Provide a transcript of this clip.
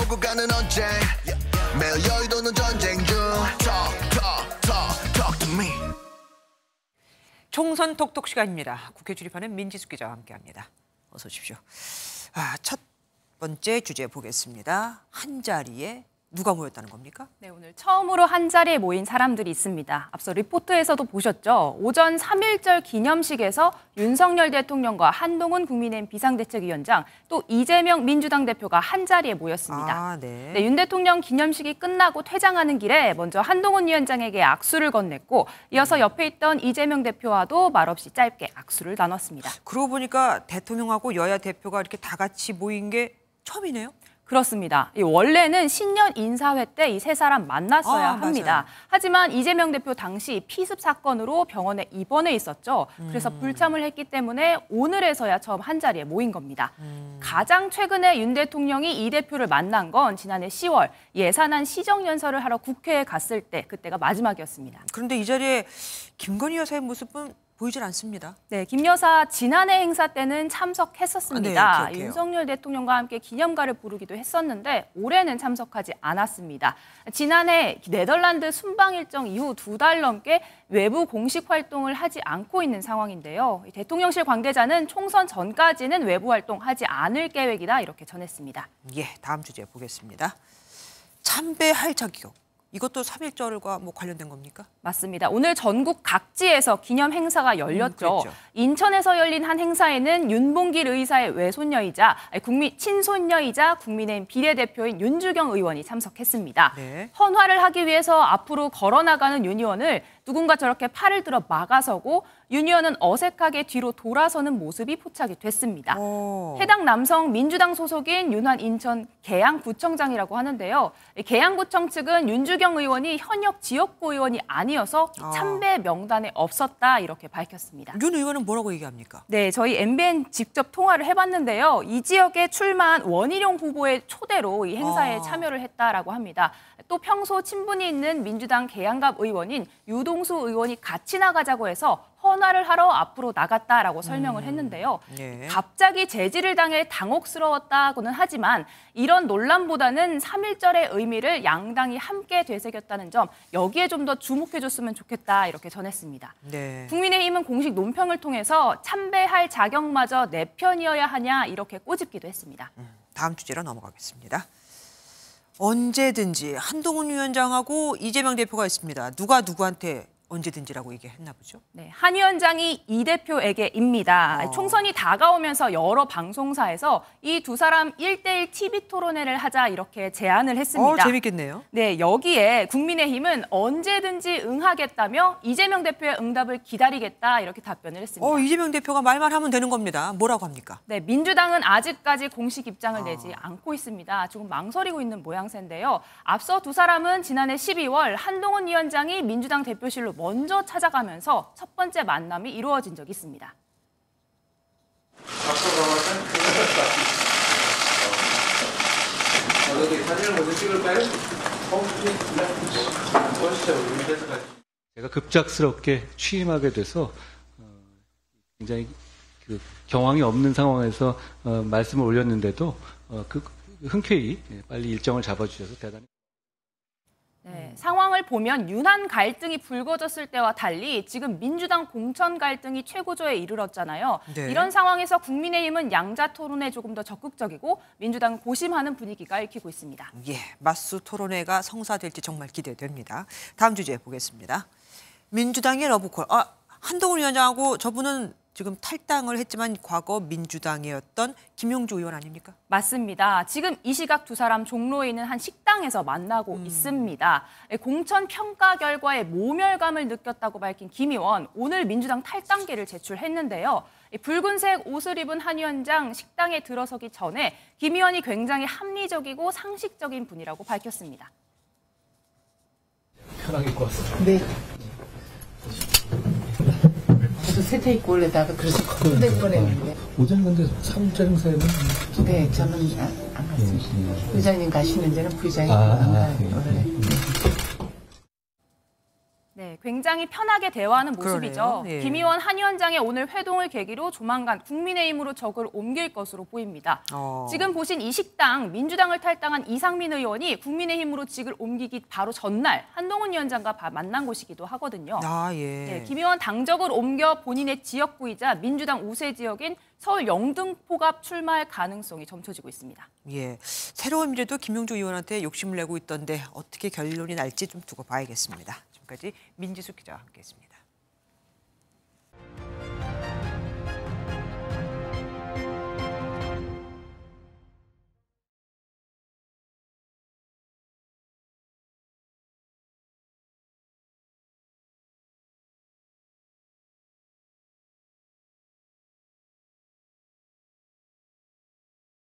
오고 가는 언제 매일 여의도는 전쟁 중 Talk to me. 총선 톡톡 시간입니다. 국회 출입하는 민지숙 기자와 함께합니다. 어서 오십시오. 첫 번째 주제 보겠습니다. 한 자리에 누가 모였다는 겁니까? 네, 오늘 처음으로 한 자리에 모인 사람들이 있습니다. 앞서 리포트에서도 보셨죠? 오전 3.1절 기념식에서 윤석열 대통령과 한동훈 국민의힘 비상대책위원장 또 이재명 민주당 대표가 한 자리에 모였습니다. 네, 윤 대통령 기념식이 끝나고 퇴장하는 길에 먼저 한동훈 위원장에게 악수를 건넸고 이어서 옆에 있던 이재명 대표와도 말없이 짧게 악수를 나눴습니다. 그러고 보니까 대통령하고 여야 대표가 이렇게 다 같이 모인 게 처음이네요? 그렇습니다. 원래는 신년 인사회 때 이 세 사람 만났어야 합니다. 맞아요. 하지만 이재명 대표 당시 피습 사건으로 병원에 입원해 있었죠. 그래서 불참을 했기 때문에 오늘에서야 처음 한 자리에 모인 겁니다. 가장 최근에 윤 대통령이 이 대표를 만난 건 지난해 10월 예산안 시정연설을 하러 국회에 갔을 때 그때가 마지막이었습니다. 그런데 이 자리에 김건희 여사의 모습은 보이질 않습니다. 네, 김 여사 지난해 행사 때는 참석했었습니다. 네, 윤석열 대통령과 함께 기념가를 부르기도 했었는데 올해는 참석하지 않았습니다. 지난해 네덜란드 순방 일정 이후 2달 넘게 외부 공식 활동을 하지 않고 있는 상황인데요. 대통령실 관계자는 총선 전까지는 외부 활동하지 않을 계획이다 이렇게 전했습니다. 예, 다음 주제 보겠습니다. 참배할 자격. 이것도 3.1절과 뭐 관련된 겁니까? 맞습니다. 오늘 전국 각지에서 기념 행사가 열렸죠. 인천에서 열린 한 행사에는 윤봉길 의사의 외손녀이자 친손녀이자 국민의힘 비례대표인 윤주경 의원이 참석했습니다. 네. 헌화를 하기 위해서 앞으로 걸어나가는 윤 의원을 누군가 저렇게 팔을 들어 막아서고 윤 의원은 어색하게 뒤로 돌아서는 모습이 포착이 됐습니다. 해당 남성 민주당 소속인 윤환 인천 계양구청장이라고 하는데요. 계양구청 측은 윤주경 의원이 현역 지역구 의원이 아니어서 참배 명단에 없었다 이렇게 밝혔습니다. 윤 의원은 뭐라고 얘기합니까? 네, 저희 MBN 직접 통화를 해봤는데요. 이 지역에 출마한 원희룡 후보의 초대로 이 행사에 참여를 했다라고 합니다. 또 평소 친분이 있는 민주당 계양갑 의원인 유동수 의원이 같이 나가자고 해서 헌화를 하러 앞으로 나갔다라고 설명을 했는데요. 네. 갑자기 제지를 당해 당혹스러웠다고는 하지만 이런 논란보다는 3.1절의 의미를 양당이 함께 되새겼다는 점 여기에 좀 더 주목해줬으면 좋겠다 이렇게 전했습니다. 네. 국민의힘은 공식 논평을 통해서 참배할 자격마저 내 편이어야 하냐 이렇게 꼬집기도 했습니다. 다음 주제로 넘어가겠습니다. 언제든지 한동훈 위원장하고 이재명 대표가 있습니다. 누가 누구한테 언제든지라고 얘기했나 보죠? 네, 한 위원장이 이 대표에게입니다. 총선이 다가오면서 여러 방송사에서 이 두 사람 1대1 TV 토론회를 하자 이렇게 제안을 했습니다. 재밌겠네요. 네, 여기에 국민의힘은 언제든지 응하겠다며 이재명 대표의 응답을 기다리겠다 이렇게 답변을 했습니다. 이재명 대표가 말만 하면 되는 겁니다. 뭐라고 합니까? 네, 민주당은 아직까지 공식 입장을 내지 않고 있습니다. 조금 망설이고 있는 모양새인데요. 앞서 두 사람은 지난해 12월 한동훈 위원장이 민주당 대표실로 먼저 찾아가면서 첫 번째 만남이 이루어진 적이 있습니다. 사진을 먼저 찍을까요? 제가 급작스럽게 취임하게 돼서 굉장히 경황이 없는 상황에서 말씀을 올렸는데도 흔쾌히 빨리 일정을 잡아주셔서 대단히. 네, 상황을 보면 윤한 갈등이 불거졌을 때와 달리 지금 민주당 공천 갈등이 최고조에 이르렀잖아요. 네. 이런 상황에서 국민의힘은 양자 토론에 조금 더 적극적이고 민주당은 고심하는 분위기가 읽히고 있습니다. 예, 맞수 토론회가 성사될지 정말 기대됩니다. 다음 주제 보겠습니다. 민주당의 러브콜. 한동훈 위원장하고 저분은 지금 탈당을 했지만 과거 민주당이었던 김용주 의원 아닙니까? 맞습니다. 지금 이 시각 두 사람 종로에 있는 한 식당에서 만나고 있습니다. 공천 평가 결과에 모멸감을 느꼈다고 밝힌 김 의원, 오늘 민주당 탈당계를 제출했는데요. 붉은색 옷을 입은 한 위원장 식당에 들어서기 전에 김 의원이 굉장히 합리적이고 상식적인 분이라고 밝혔습니다. 편하게 입고 왔어요. 네. 저도 세트 입고 올래다가 그래서 겁낼 뻔했는데. 오전 근데 3차 행사에는? 네, 저는 안 갔습니다. 부장님 가시는 데는 부장이 안 가요. 네, 굉장히 굉장히 편하게 대화하는 모습이죠. 그러네요. 예. 김 의원, 한 위원장의 오늘 회동을 계기로 조만간 국민의힘으로 적을 옮길 것으로 보입니다. 지금 보신 이 식당, 민주당을 탈당한 이상민 의원이 국민의힘으로 직을 옮기기 바로 전날 한동훈 위원장과 만난 곳이기도 하거든요. 예. 김 의원 당적을 옮겨 본인의 지역구이자 민주당 우세 지역인 서울 영등포갑 출마할 가능성이 점쳐지고 있습니다. 예. 새로운 미래도 김용주 의원한테 욕심을 내고 있던데 어떻게 결론이 날지 좀 두고 봐야겠습니다. 지금까지 민지숙 기자와 함께했습니다.